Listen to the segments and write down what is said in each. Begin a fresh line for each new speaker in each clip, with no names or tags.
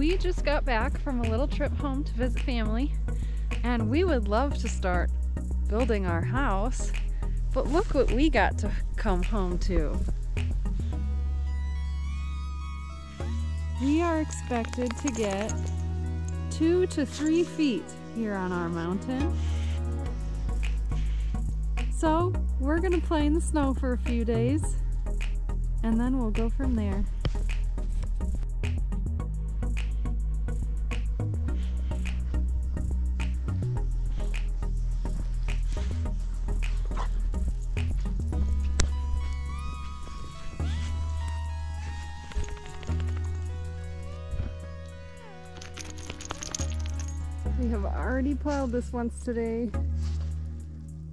We just got back from a little trip home to visit family, and we would love to start building our house, but look what we got to come home to. We are expected to get 2 to 3 feet here on our mountain. So we're gonna play in the snow for a few days, and then we'll go from there. We have already plowed this once today,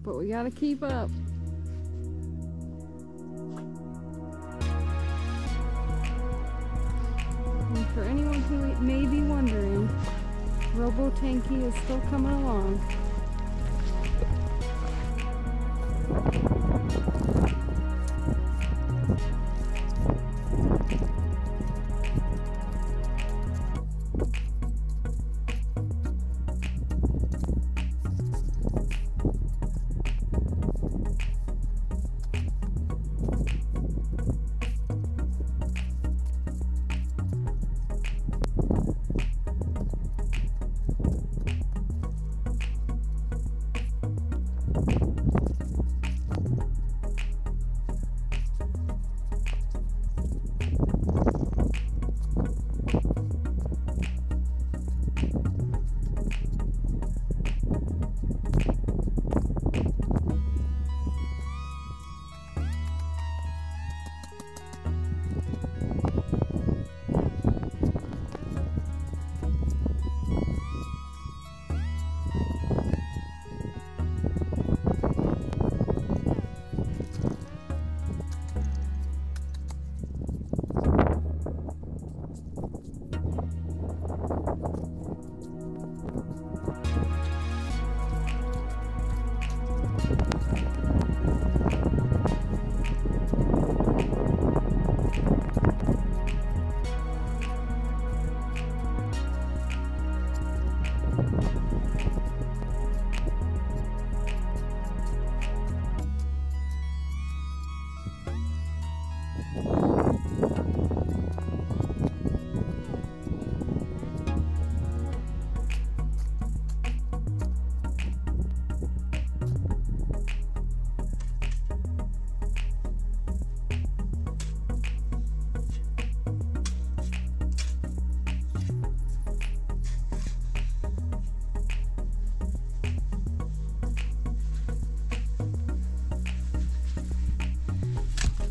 but we gotta keep up. And for anyone who may be wondering, Robo-Tanky is still coming along.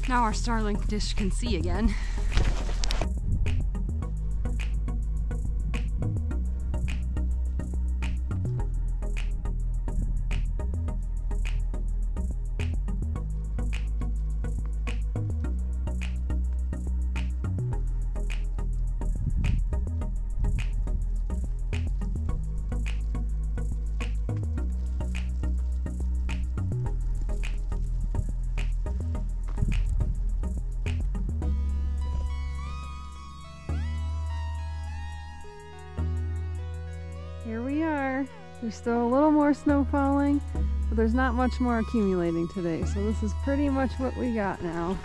Now our Starlink dish can see again. Here we are. There's still a little more snow falling, but there's not much more accumulating today. So this is pretty much what we got now.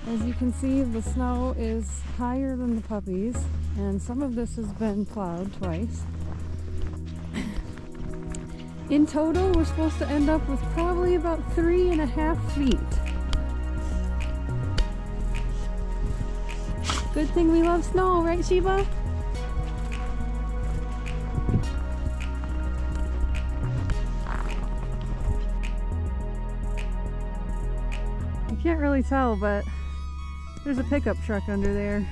As you can see, the snow is higher than the puppies, and some of this has been plowed twice. In total, we're supposed to end up with probably about 3.5 feet. Good thing we love snow, right, Sheba? You can't really tell, but there's a pickup truck under there.